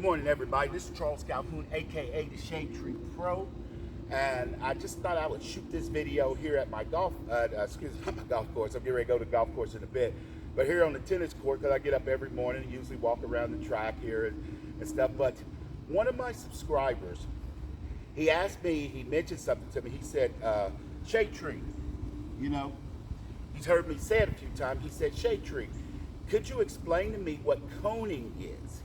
morning, everybody. This is Charles Calhoun, aka the Shade Tree Pro, and I just thought I would shoot this video here at my golf, my golf course. I'm getting ready to go to the golf course in a bit, but here on the tennis court, because I get up every morning, usually walk around the track here and stuff. But one of my subscribers, he asked me, he mentioned something to me. He said, Shade Tree, you know, he's heard me say it a few times. He said, Shade Tree, could you explain to me what coning is?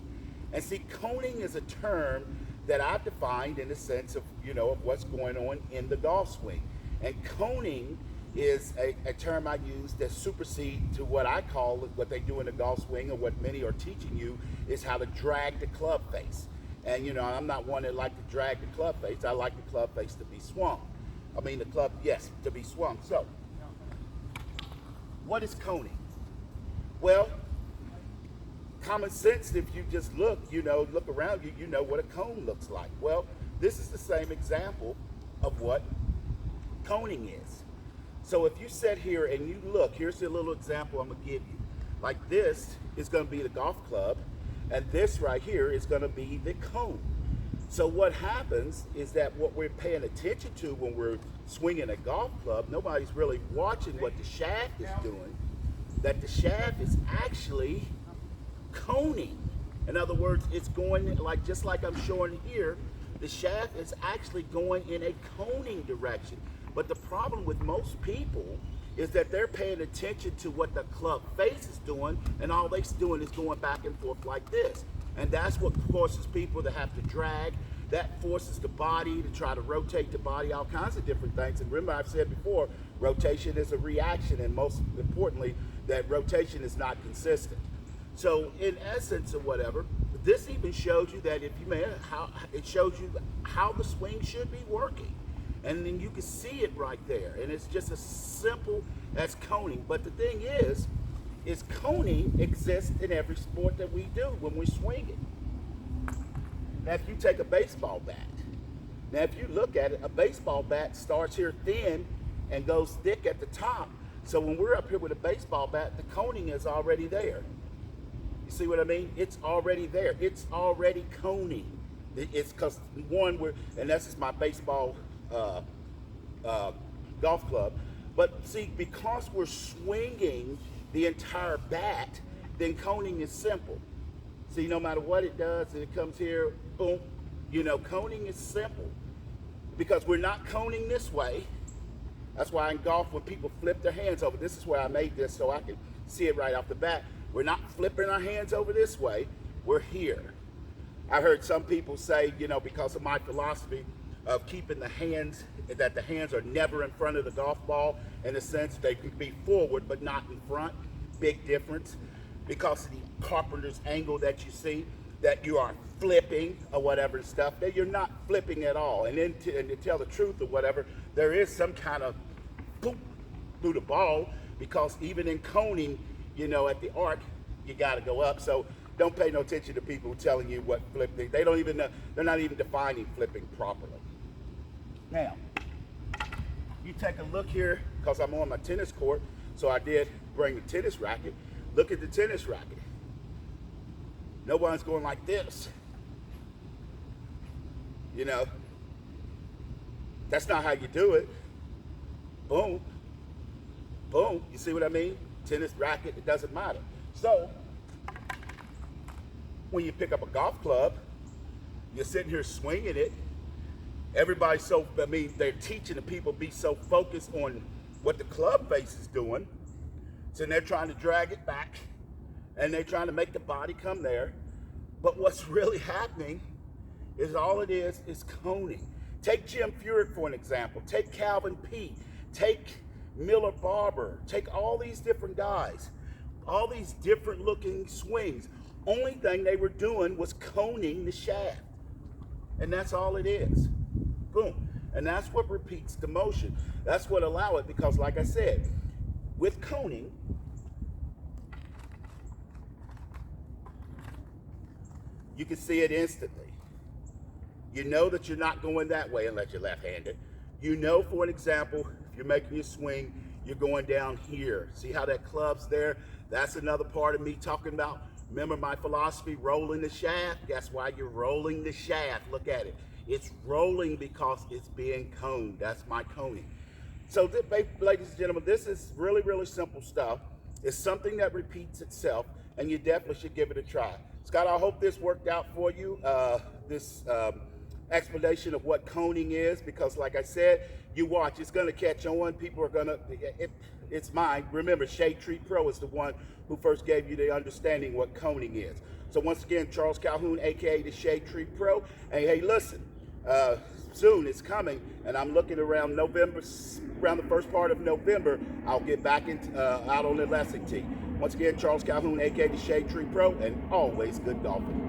And see, coning is a term that I've defined in the sense of, of what's going on in the golf swing. And coning is a term I use that supersedes to what I call what they do in the golf swing, or what many are teaching you, is how to drag the club face. And, I'm not one that like to drag the club face. I like the club face to be swung. To be swung. So, what is coning? Well, common sense, if you just look around you, you know what a cone looks like. Well, this is the same example of what coning is. So if you sit here and you look, here's a little example I'm going to give you. Like this is going to be the golf club, and this right here is going to be the cone. So what happens is that what we're paying attention to when we're swinging a golf club, nobody's really watching what the shaft is doing, that the shaft is actually coning. In other words, it's going just like I'm showing here, the shaft is actually going in a coning direction. But the problem with most people is that they're paying attention to what the club face is doing, and all they're doing is going back and forth like this. And that's what forces people to have to drag. That forces the body to try to rotate the body, all kinds of different things. And remember, I've said before, rotation is a reaction, and most importantly, that rotation is not consistent. So in essence or whatever, this even shows you that it shows you how the swing should be working. And then you can see it right there. And it's just as simple as coning. But the thing is coning exists in every sport that we do when we're swinging. Now, if you take a baseball bat, now if you look at it, a baseball bat starts here thin and goes thick at the top. So when we're up here with a baseball bat, the coning is already there. You see what I mean? It's already there. It's already coning. It's because and this is my baseball golf club. But see, because we're swinging the entire bat, then coning is simple. See, no matter what it does, and it comes here, boom, coning is simple. Because we're not coning this way. That's why in golf, when people flip their hands over, this is where I made this so I can see it right off the bat. We're not flipping our hands over this way, we're here. I heard some people say, because of my philosophy of keeping the hands are never in front of the golf ball, in a sense they could be forward but not in front. Big difference. Because of the carpenter's angle that you see, that you are flipping or whatever and stuff, that you're not flipping at all. And then to tell the truth or whatever, there is some kind of boop through the ball, because even in coning, at the arc, you got to go up. So don't pay no attention to people telling you what flipping. They don't even know. They're not even defining flipping properly. Now, you take a look here, because I'm on my tennis court, so I did bring the tennis racket. Look at the tennis racket. No one's going like this. That's not how you do it. Boom. Boom. You see what I mean? Tennis racket, it doesn't matter. So, when you pick up a golf club, you're sitting here swinging it. Everybody's they're teaching the people be so focused on what the club face is doing. So they're trying to drag it back, and they're trying to make the body come there. But what's really happening is all it is coning. Take Jim Furyk for an example. Take Calvin Peete. Take Miller Barber. Take all these different guys. All these different looking swings. Only thing they were doing was coning the shaft. And that's all it is. Boom. And that's what repeats the motion. That's what allow it, because like I said, with coning, you can see it instantly. You know that you're not going that way unless you're left-handed. For an example, if you're making your swing, you're going down here. See how that club's there? That's another part of me talking about Remember my philosophy, rolling the shaft? That's why you're rolling the shaft. Look at it. It's rolling because it's being coned. That's my coning. So, ladies and gentlemen, this is really, really simple stuff. It's something that repeats itself, and you definitely should give it a try. Scott, I hope this worked out for you, this explanation of what coning is, because like I said, you watch, it's going to catch on. People are going to, it's mine. Remember, Shade Tree Pro is the one who first gave you the understanding what coning is. So once again, Charles Calhoun, aka the Shade Tree Pro. And hey, listen, soon it's coming, and I'm looking around November, around the first part of November, I'll get back out on the Lessington. Once again, Charles Calhoun, aka the Shade Tree Pro, and always good golfing.